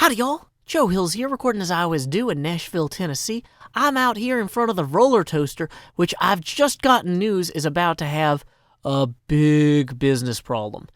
Howdy, y'all. Joe Hills here, recording as I always do in Nashville, Tennessee. I'm out here in front of the roller toaster, which I've just gotten news is about to have a big business problem.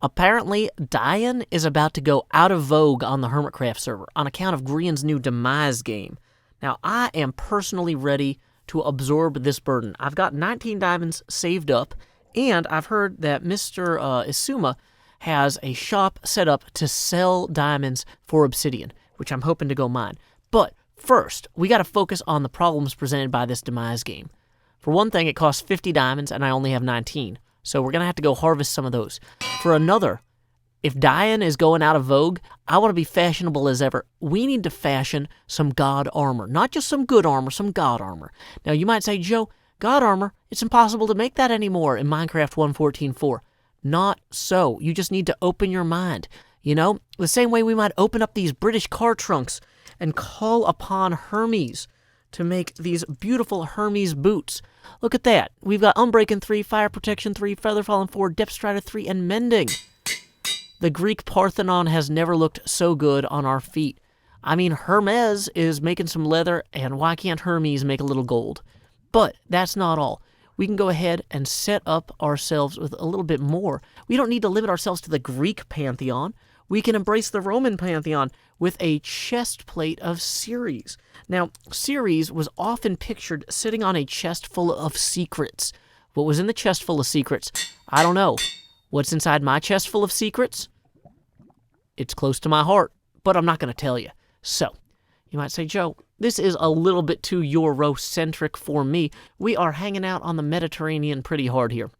Apparently, dying is about to go out of vogue on the Hermitcraft server on account of Grian's new Demise game. Now, I am personally ready to absorb this burden. I've got 19 diamonds saved up, and I've heard that Mr. Xisuma has a shop set up to sell diamonds for Obsidian, which I'm hoping to go mine. But first, we got to focus on the problems presented by this Demise game. For one thing, it costs 50 diamonds, and I only have 19, so we're going to have to go harvest some of those. For another, if dying is going out of vogue, I want to be fashionable as ever. We need to fashion some god armor. Not just some good armor, some god armor. Now, you might say, Joe, god armor, it's impossible to make that anymore in Minecraft 1.14.4. Not so. You just need to open your mind. You know, the same way we might open up these British car trunks and call upon Hermes to make these beautiful Hermes boots. Look at that. We've got Unbreaking 3, Fire Protection 3, Feather Falling 4, Depth Strider 3, and Mending. The Greek Parthenon has never looked so good on our feet. I mean, Hermes is making some leather, and why can't Hermes make a little gold? But that's not all. We can go ahead and set up ourselves with a little bit more. We don't need to limit ourselves to the Greek pantheon. We can embrace the Roman pantheon with a chest plate of Ceres. Now, Ceres was often pictured sitting on a chest full of secrets. What was in the chest full of secrets? I don't know. What's inside my chest full of secrets? It's close to my heart, but I'm not going to tell you. So, you might say, Joe, this is a little bit too Eurocentric for me. We are hanging out on the Mediterranean pretty hard here.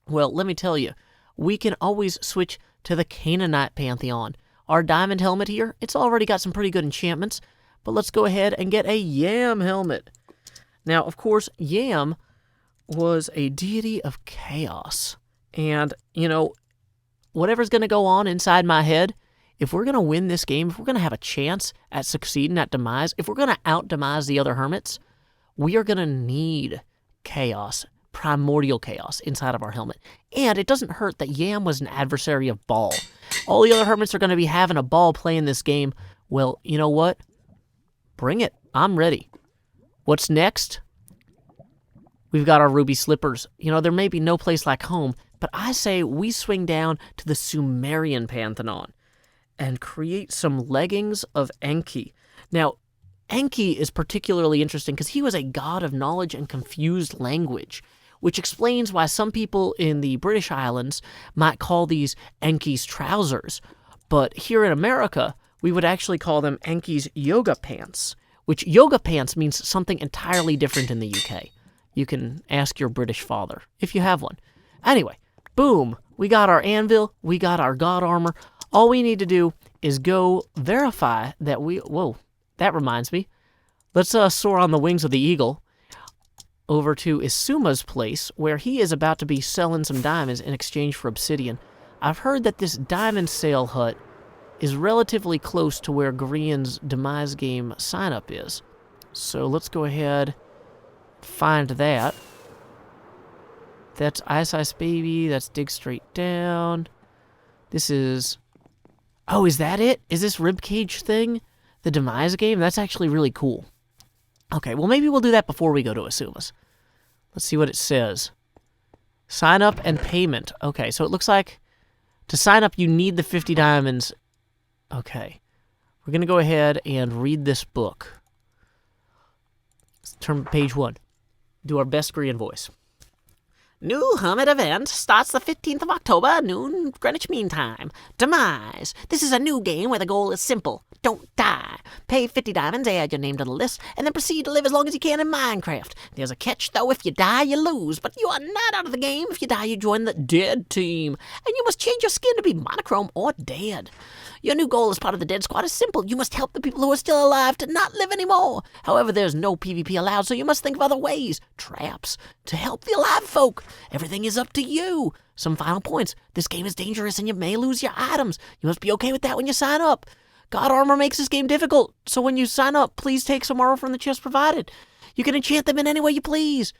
Well, let me tell you, we can always switch to the Canaanite pantheon. Our diamond helmet here, it's already got some pretty good enchantments, but let's go ahead and get a Yam helmet. Now, of course, Yam was a deity of chaos. And, you know, whatever's going to go on inside my head, if we're going to win this game, if we're going to have a chance at succeeding at Demise, if we're going to out-Demise the other hermits, we are going to need chaos, primordial chaos inside of our helmet. And it doesn't hurt that Yam was an adversary of Ball. All the other hermits are going to be having a ball playing this game. Well, you know what? Bring it. I'm ready. What's next? We've got our ruby slippers. You know, there may be no place like home, but I say we swing down to the Sumerian pantheon and create some leggings of Enki. Now, Enki is particularly interesting because he was a god of knowledge and confused language, which explains why some people in the British Islands might call these Enki's trousers. But here in America, we would actually call them Enki's yoga pants, which yoga pants means something entirely different in the UK. You can ask your British father, if you have one. Anyway, boom, we got our anvil, we got our god armor. All we need to do is go verify that whoa, that reminds me. Let's soar on the wings of the eagle over to Xisuma's place, where he is about to be selling some diamonds in exchange for obsidian. I've heard that this diamond sale hut is relatively close to where Grian's Demise game sign-up is. So let's go ahead and find that. That's Ice Baby, that's Dig Straight Down. This is... Oh, is that it? Is this Ribcage thing the Demise game? That's actually really cool. Okay, well, maybe we'll do that before we go to Xisuma's. Let's see what it says. Sign up and payment. Okay, so it looks like to sign up, you need the 50 diamonds. Okay, we're going to go ahead and read this book. Let's turn to page 1. Do our best Grian voice. New Hermit event starts the 15th of October, noon Greenwich Mean Time. Demise. This is a new game where the goal is simple. Don't die. Pay 50 diamonds, add your name to the list, and then proceed to live as long as you can in Minecraft. There's a catch, though. If you die, you lose. But you are not out of the game. If you die, you join the dead team. And you must change your skin to be monochrome or dead. Your new goal as part of the Dead Squad is simple. You must help the people who are still alive to not live anymore. However, there's no PvP allowed, so you must think of other ways. Traps. To help the alive folk. Everything is up to you. Some final points. This game is dangerous and you may lose your items. You must be okay with that when you sign up. God armor makes this game difficult, so when you sign up, please take some armor from the chest provided. You can enchant them in any way you please.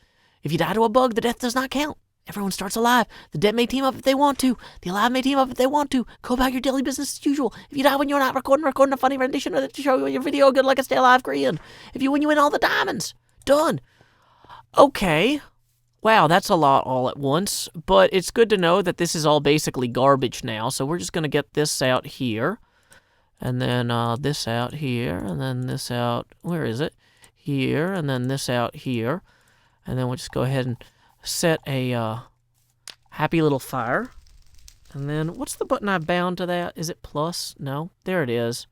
If you die to a bug, the death does not count. Everyone starts alive. The dead may team up if they want to. The alive may team up if they want to. Go about your daily business as usual. If you die when you're not recording a funny rendition of it to show you your video good like a stay alive grin. If you win, you win all the diamonds. Done. Okay. Wow, that's a lot all at once. But it's good to know that this is all basically garbage now. So we're just going to get this out here. And then this out here. And then this out. Where is it? Here. And then this out here. And then we'll just go ahead and set a happy little fire. And then what's the button I bound to that? Is it plus? No. There it is.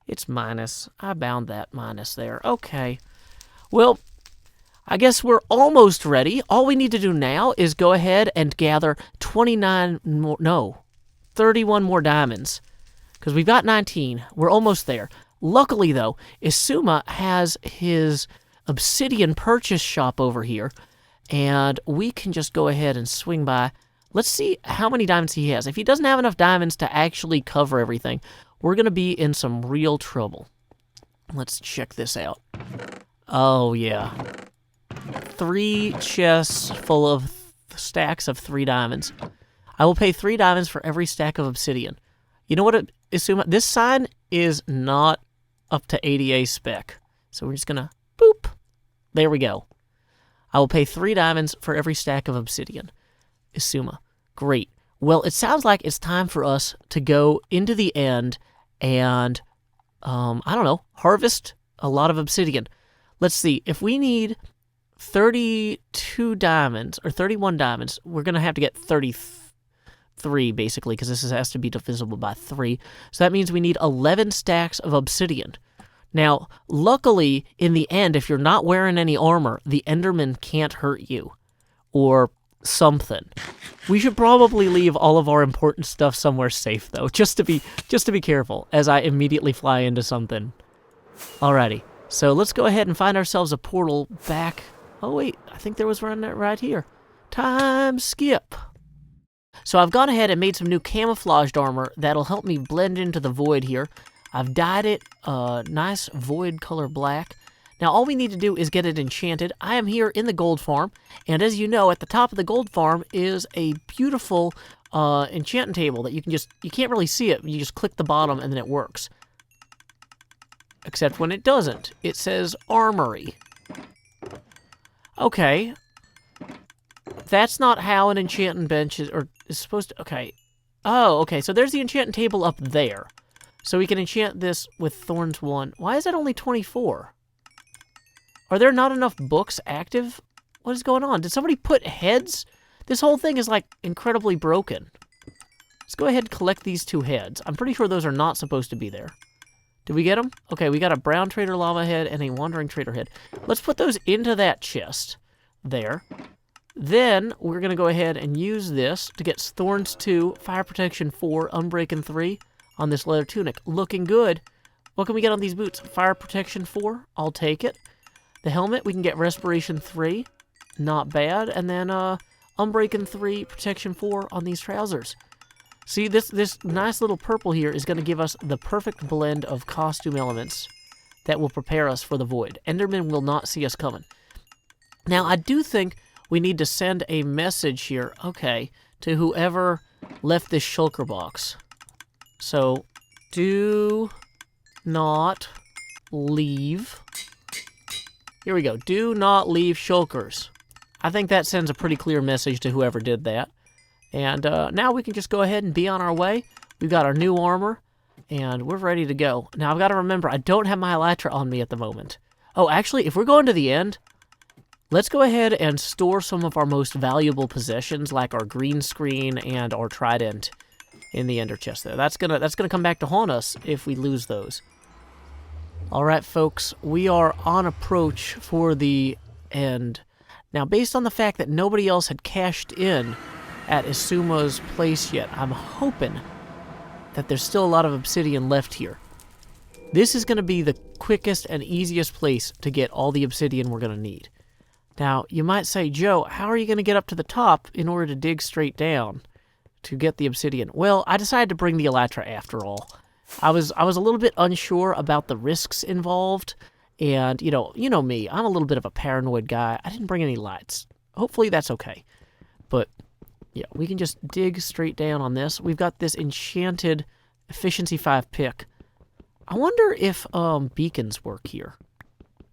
It's minus. I bound that minus there. Okay. Well, I guess we're almost ready. All we need to do now is go ahead and gather 31 more diamonds. Because we've got 19. We're almost there. Luckily, though, Xisuma has his Obsidian purchase shop over here. And we can just go ahead and swing by. Let's see how many diamonds he has. If he doesn't have enough diamonds to actually cover everything, we're going to be in some real trouble. Let's check this out. Oh, yeah. 3 chests full of stacks of 3 diamonds. I will pay 3 diamonds for every stack of obsidian. You know what, Xisuma? This sign is not up to ADA spec. So we're just going to boop. There we go. I will pay 3 diamonds for every stack of obsidian. Xisuma. Great. Well, it sounds like it's time for us to go into the end and, I don't know, harvest a lot of obsidian. Let's see. If we need 32 diamonds, or 31 diamonds, we're going to have to get 33, basically, because this has to be divisible by 3. So that means we need 11 stacks of obsidian. Now, luckily, in the end, if you're not wearing any armor, the Enderman can't hurt you. Or something. We should probably leave all of our important stuff somewhere safe, though, just to be careful, as I immediately fly into something. Alrighty, so let's go ahead and find ourselves a portal back. Oh, wait, I think there was one right here. Time skip. So I've gone ahead and made some new camouflaged armor that'll help me blend into the void here. I've dyed it a nice void color black. Now all we need to do is get it enchanted. I am here in the gold farm, and as you know, at the top of the gold farm is a beautiful enchanting table that you can't really see it. You just click the bottom and then it works. Except when it doesn't. It says armory. Okay. That's not how an enchanting bench is supposed to... Okay. Oh, okay. So there's the enchanting table up there. So we can enchant this with Thorns 1. Why is that only 24? Are there not enough books active? What is going on? Did somebody put heads? This whole thing is, like, incredibly broken. Let's go ahead and collect these 2 heads. I'm pretty sure those are not supposed to be there. Did we get them? Okay, we got a brown trader llama head and a wandering trader head. Let's put those into that chest. There. Then, we're going to go ahead and use this to get Thorns 2, Fire Protection 4, Unbreaking 3 on this leather tunic. Looking good. What can we get on these boots? Fire Protection 4. I'll take it. The helmet, we can get Respiration 3. Not bad. And then, Unbreaking 3, Protection 4 on these trousers. See, this nice little purple here is going to give us the perfect blend of costume elements that will prepare us for the void. Enderman will not see us coming. Now, I do think we need to send a message here, okay, to whoever left this shulker box. So, do not leave. Here we go. Do not leave shulkers. I think that sends a pretty clear message to whoever did that. And now we can just go ahead and be on our way. We've got our new armor, and we're ready to go. Now, I've got to remember, I don't have my elytra on me at the moment. Oh, actually, if we're going to the end, let's go ahead and store some of our most valuable possessions, like our green screen and our trident, in the ender chest there. That's gonna come back to haunt us if we lose those. All right, folks, we are on approach for the end. Now, based on the fact that nobody else had cashed in at Xisuma's place yet, I'm hoping that there's still a lot of obsidian left here. This is going to be the quickest and easiest place to get all the obsidian we're going to need. Now, you might say, Joe, how are you going to get up to the top in order to dig straight down to get the obsidian? Well, I decided to bring the elytra after all. I was a little bit unsure about the risks involved, and you know me, I'm a little bit of a paranoid guy. I didn't bring any lights. Hopefully that's okay. But yeah, we can just dig straight down on this. We've got this enchanted efficiency 5 pick. I wonder if beacons work here.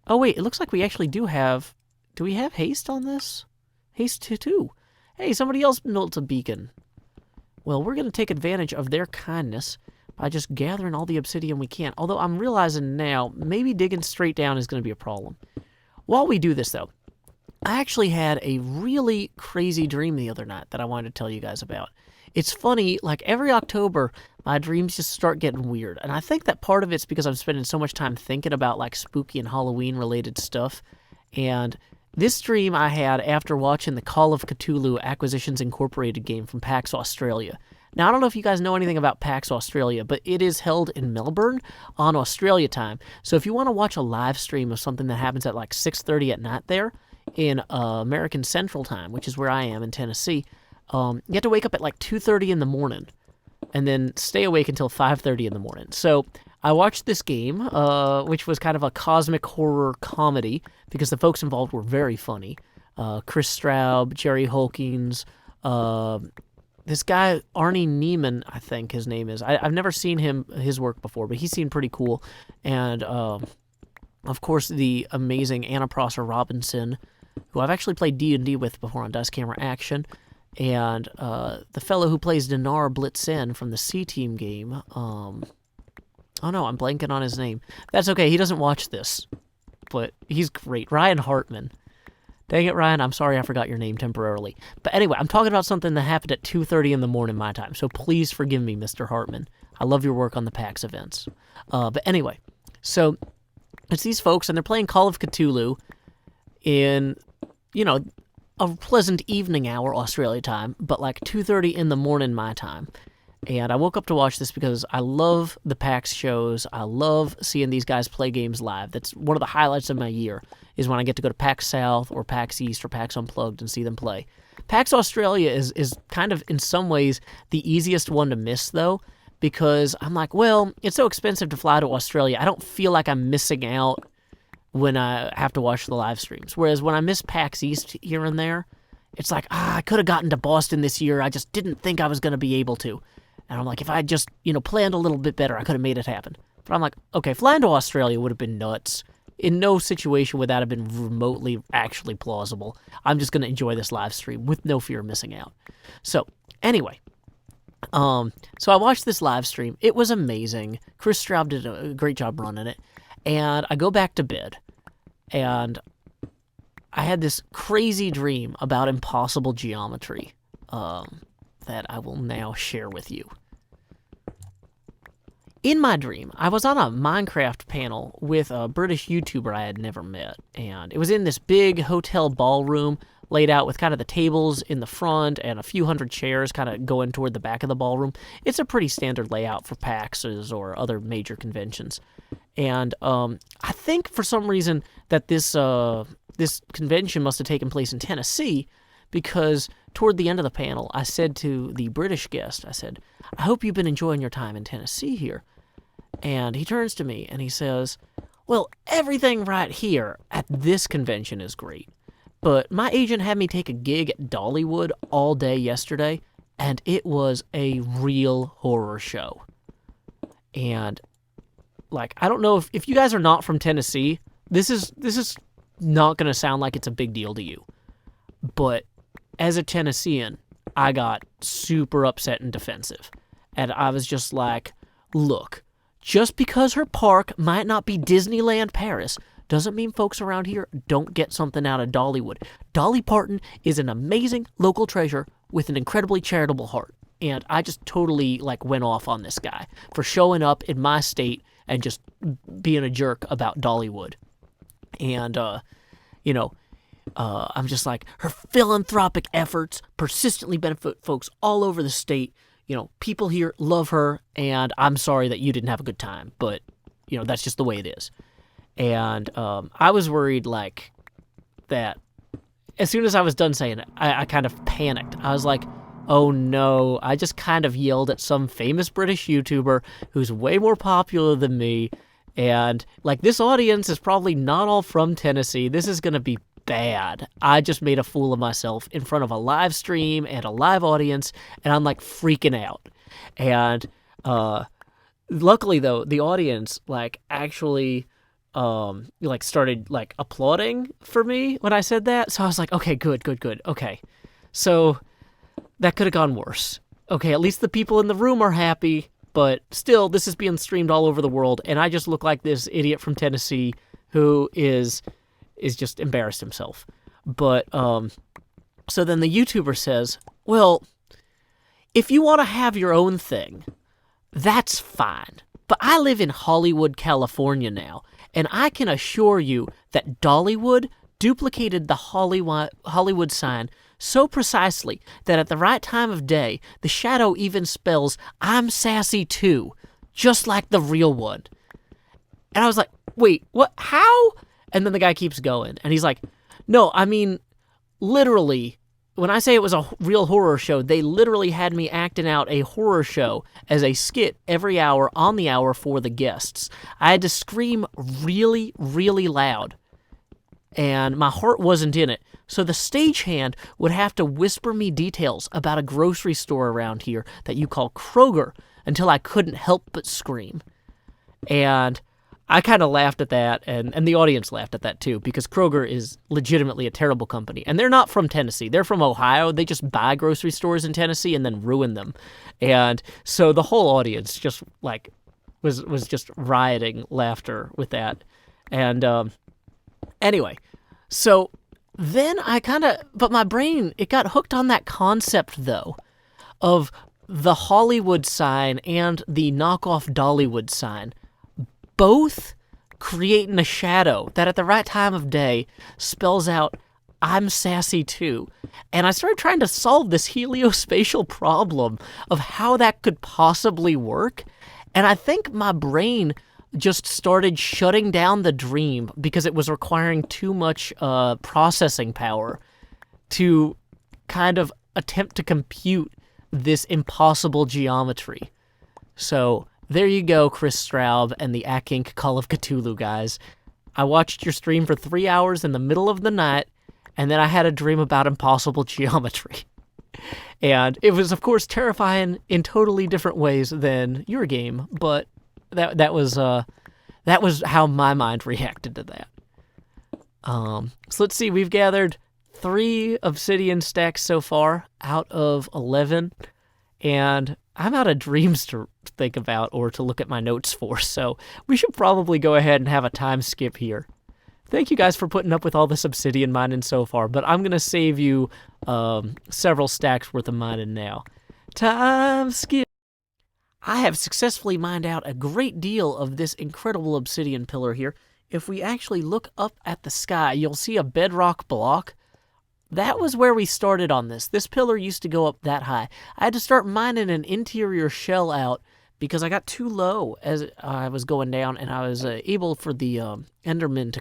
Oh wait, it looks like we actually do have... Do we have haste on this? Haste 2. Hey, somebody else built a beacon. Well, we're going to take advantage of their kindness by just gathering all the obsidian we can. Although I'm realizing now, maybe digging straight down is going to be a problem. While we do this, though, I actually had a really crazy dream the other night that I wanted to tell you guys about. It's funny, like every October, my dreams just start getting weird. And I think that part of it's because I'm spending so much time thinking about like spooky and Halloween-related stuff. And this dream I had after watching the Call of Cthulhu Acquisitions Incorporated game from PAX Australia. Now, I don't know if you guys know anything about PAX Australia, but it is held in Melbourne on Australia time. So if you want to watch a live stream of something that happens at like 6:30 at night there in American Central Time, which is where I am in Tennessee, you have to wake up at like 2:30 in the morning and then stay awake until 5:30 in the morning. So I watched this game, which was kind of a cosmic horror comedy because the folks involved were very funny. Chris Straub, Jerry Holkins, this guy, Arnie Neiman, I think his name is. I've never seen his work before, but he seemed pretty cool. And, of course, the amazing Anna Prosser Robinson, who I've actually played D&D with before on Dice Camera Action. And the fellow who plays Dinar Blitzen from the C-Team game. Oh no, I'm blanking on his name. That's okay, he doesn't watch this. But he's great. Ryan Hartman. Dang it, Ryan, I'm sorry I forgot your name temporarily. But anyway, I'm talking about something that happened at 2:30 in the morning my time, so please forgive me, Mr. Hartman. I love your work on the PAX events. But anyway, so it's these folks, and they're playing Call of Cthulhu in, a pleasant evening hour, Australia time, but like 2:30 in the morning my time. And I woke up to watch this because I love the PAX shows. I love seeing these guys play games live. That's one of the highlights of my year, is when I get to go to PAX South or PAX East or PAX Unplugged and see them play. PAX Australia is kind of, in some ways, the easiest one to miss, though, because I'm like, well, it's so expensive to fly to Australia. I don't feel like I'm missing out when I have to watch the live streams. Whereas when I miss PAX East here and there, it's like, I could have gotten to Boston this year. I just didn't think I was going to be able to. And I'm like, if I just, planned a little bit better, I could have made it happen. But I'm like, okay, flying to Australia would have been nuts. In no situation would that have been remotely actually plausible. I'm just going to enjoy this live stream with no fear of missing out. So, anyway. So I watched this live stream. It was amazing. Chris Straub did a great job running it. And I go back to bed. And I had this crazy dream about impossible geometry that I will now share with you. In my dream, I was on a Minecraft panel with a British YouTuber I had never met, and it was in this big hotel ballroom laid out with kind of the tables in the front and a few hundred chairs kind of going toward the back of the ballroom. It's a pretty standard layout for PAXs or other major conventions. And I think for some reason that this convention must have taken place in Tennessee, because toward the end of the panel, I said to the British guest, I said, I hope you've been enjoying your time in Tennessee here. And he turns to me and he says, well, everything right here at this convention is great. But my agent had me take a gig at Dollywood all day yesterday, and it was a real horror show. And, I don't know if you guys are not from Tennessee, this is not going to sound like it's a big deal to you. But as a Tennessean, I got super upset and defensive. And I was just like, look, just because her park might not be Disneyland Paris doesn't mean folks around here don't get something out of Dollywood. Dolly Parton is an amazing local treasure with an incredibly charitable heart. And I just totally, went off on this guy for showing up in my state and just being a jerk about Dollywood. And, I'm just like, her philanthropic efforts persistently benefit folks all over the state. People here love her, and I'm sorry that you didn't have a good time, but, that's just the way it is. And I was worried, that as soon as I was done saying it, I kind of panicked. I was like, oh no, I just kind of yelled at some famous British YouTuber who's way more popular than me, and, this audience is probably not all from Tennessee. This is going to be bad. I just made a fool of myself in front of a live stream and a live audience, and I'm like freaking out. And luckily though, the audience like actually like started like applauding for me when I said that. So I was like, okay, good. Okay. So that could have gone worse. Okay, at least the people in the room are happy, but still, this is being streamed all over the world, and I just look like this idiot from Tennessee who is just embarrassed himself. But, so then the YouTuber says, well, if you want to have your own thing, that's fine. But I live in Hollywood, California now, and I can assure you that Dollywood duplicated the Hollywood sign so precisely that at the right time of day, the shadow even spells, I'm sassy too, just like the real one. And I was like, wait, what? How? And then the guy keeps going, and he's like, no, I mean, literally, when I say it was a real horror show, they literally had me acting out a horror show as a skit every hour on the hour for the guests. I had to scream really, really loud, and my heart wasn't in it. So the stagehand would have to whisper me details about a grocery store around here that you call Kroger until I couldn't help but scream. And I kind of laughed at that, and the audience laughed at that too, because Kroger is legitimately a terrible company. And they're not from Tennessee. They're from Ohio. They just buy grocery stores in Tennessee and then ruin them. And so the whole audience just like was just rioting laughter with that. And anyway, so then but my brain, it got hooked on that concept, though, of the Hollywood sign and the knockoff Dollywood sign, both creating a shadow that at the right time of day spells out, I'm sassy too. And I started trying to solve this heliospatial problem of how that could possibly work. And I think my brain just started shutting down the dream because it was requiring too much processing power to kind of attempt to compute this impossible geometry. So there you go, Chris Straub and the Akink Call of Cthulhu guys. I watched your stream for 3 hours in the middle of the night, and then I had a dream about impossible geometry. And it was, of course, terrifying in totally different ways than your game, but that was how my mind reacted to that. So let's see, we've gathered 3 obsidian stacks so far out of 11, and I'm out of dreams to think about or to look at my notes for, so we should probably go ahead and have a time skip here. Thank you guys for putting up with all this obsidian mining so far, but I'm going to save you several stacks worth of mining now. Time skip. I have successfully mined out a great deal of this incredible obsidian pillar here. If we actually look up at the sky, you'll see a bedrock block. That was where we started on this. This pillar used to go up that high. I had to start mining an interior shell out because I got too low as I was going down, and I was able for the Enderman to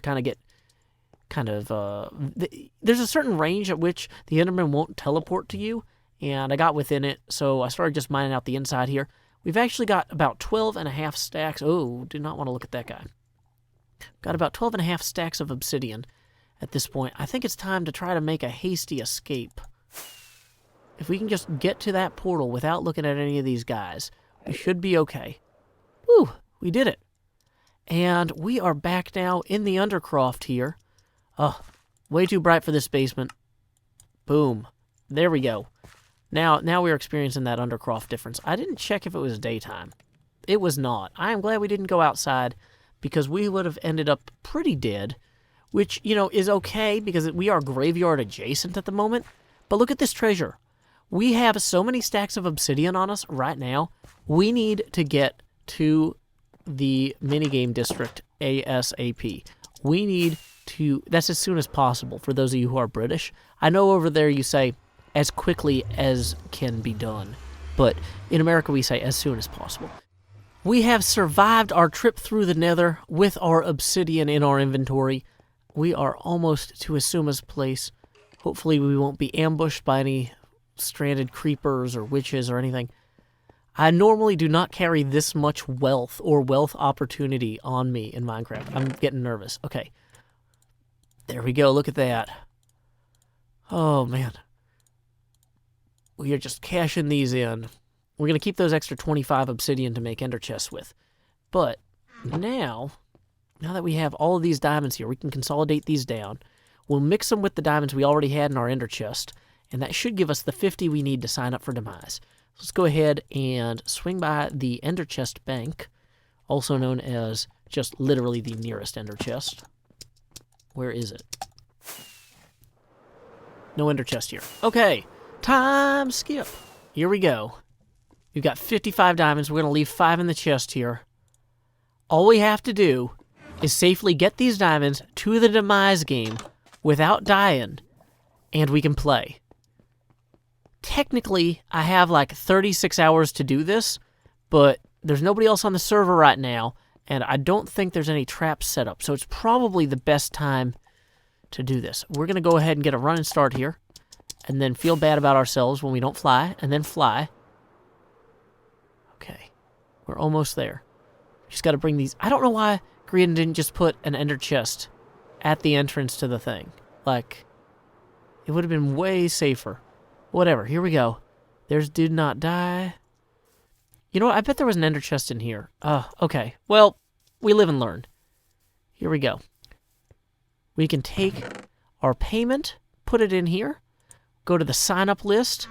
there's a certain range at which the Enderman won't teleport to you, and I got within it, so I started just mining out the inside here. We've actually got about 12 and a half stacks. Oh, do not want to look at that guy. Got about 12 and a half stacks of obsidian at this point. I think it's time to try to make a hasty escape. If we can just get to that portal without looking at any of these guys, we should be okay. Whew, we did it. And we are back now in the Undercroft here. Oh, way too bright for this basement. Boom. There we go. Now we're experiencing that Undercroft difference. I didn't check if it was daytime. It was not. I am glad we didn't go outside because we would have ended up pretty dead, which, you know, is okay because we are graveyard adjacent at the moment. But look at this treasure. We have so many stacks of obsidian on us right now. We need to get to the minigame district ASAP. We need to, that's as soon as possible for those of you who are British. I know over there you say, as quickly as can be done. But in America, we say as soon as possible. We have survived our trip through the nether with our obsidian in our inventory. We are almost to Xisuma's place. Hopefully we won't be ambushed by any stranded creepers or witches or anything. I normally do not carry this much wealth or wealth opportunity on me in Minecraft. I'm getting nervous. Okay. There we go. Look at that. Oh, man. We are just cashing these in. We're going to keep those extra 25 obsidian to make ender chests with. But now that we have all of these diamonds here, we can consolidate these down. We'll mix them with the diamonds we already had in our ender chest, and that should give us the 50 we need to sign up for Demise. So let's go ahead and swing by the ender chest bank, also known as just literally the nearest ender chest. Where is it? No ender chest here. Okay, time skip. Here we go. We've got 55 diamonds. We're going to leave 5 in the chest here. All we have to do is safely get these diamonds to the Demise game without dying, and we can play. Technically, I have like 36 hours to do this, but there's nobody else on the server right now, and I don't think there's any traps set up, so it's probably the best time to do this. We're going to go ahead and get a running start here, and then feel bad about ourselves when we don't fly, and then fly. Okay, we're almost there. Just got to bring these. I don't know why Green didn't just put an ender chest at the entrance to the thing. Like, it would have been way safer. Whatever, here we go. There's Did Not Die. You know what? I bet there was an ender chest in here. Okay. Well, we live and learn. Here we go. We can take our payment, put it in here, go to the sign-up list,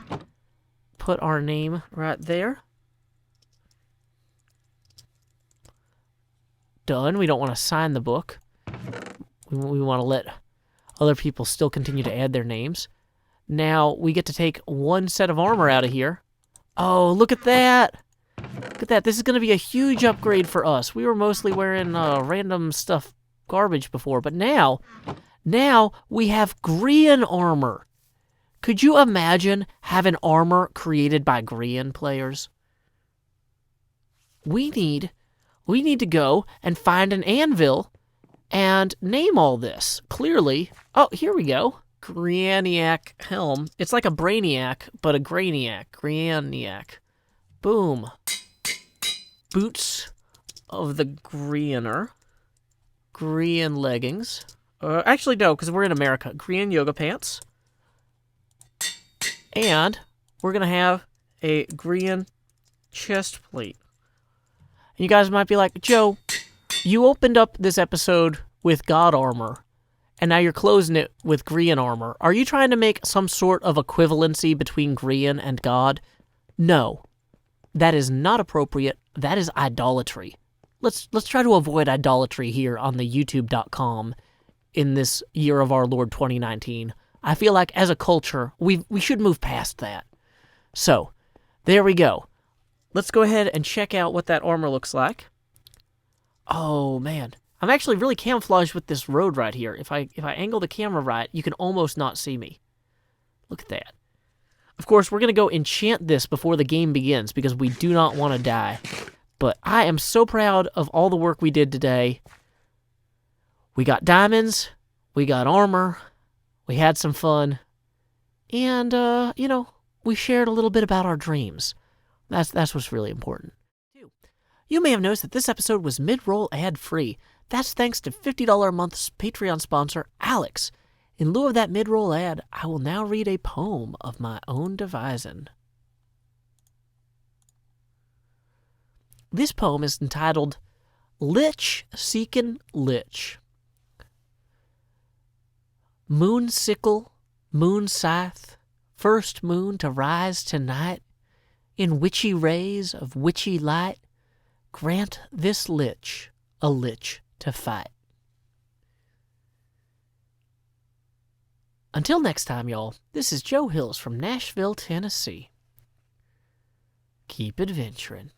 put our name right there. Done. We don't want to sign the book. We want to let other people still continue to add their names. Now we get to take 1 set of armor out of here. Oh, look at that. Look at that. This is going to be a huge upgrade for us. We were mostly wearing random stuff, garbage before, but now we have green armor. Could you imagine having armor created by green players? We need to go and find an anvil and name all this. Clearly, oh, here we go. Graniac helm. It's like a Brainiac, but a Graniac. Graniac. Boom. Boots of the Greener. Green leggings. Actually, no, because we're in America. Green yoga pants. And we're going to have a green chest plate. You guys might be like, Joe, you opened up this episode with God armor, and now you're closing it with green armor. Are you trying to make some sort of equivalency between green and God? No. That is not appropriate. That is idolatry. Let's try to avoid idolatry here on the YouTube.com in this year of our Lord 2019. I feel like as a culture, we should move past that. So, there we go. Let's go ahead and check out what that armor looks like. Oh, man. I'm actually really camouflaged with this road right here. If I angle the camera right, you can almost not see me. Look at that. Of course, we're going to go enchant this before the game begins because we do not want to die. But I am so proud of all the work we did today. We got diamonds. We got armor. We had some fun. And, we shared a little bit about our dreams. That's what's really important. You may have noticed that this episode was mid-roll ad-free. That's thanks to $50 a month Patreon sponsor, Alex. In lieu of that mid-roll ad, I will now read a poem of my own devising. This poem is entitled, Lich Seekin' Lich. Moon sickle, moon scythe, first moon to rise tonight, in witchy rays of witchy light, grant this lich a lich to fight. Until next time, y'all, this is Joe Hills from Nashville, Tennessee. Keep adventuring.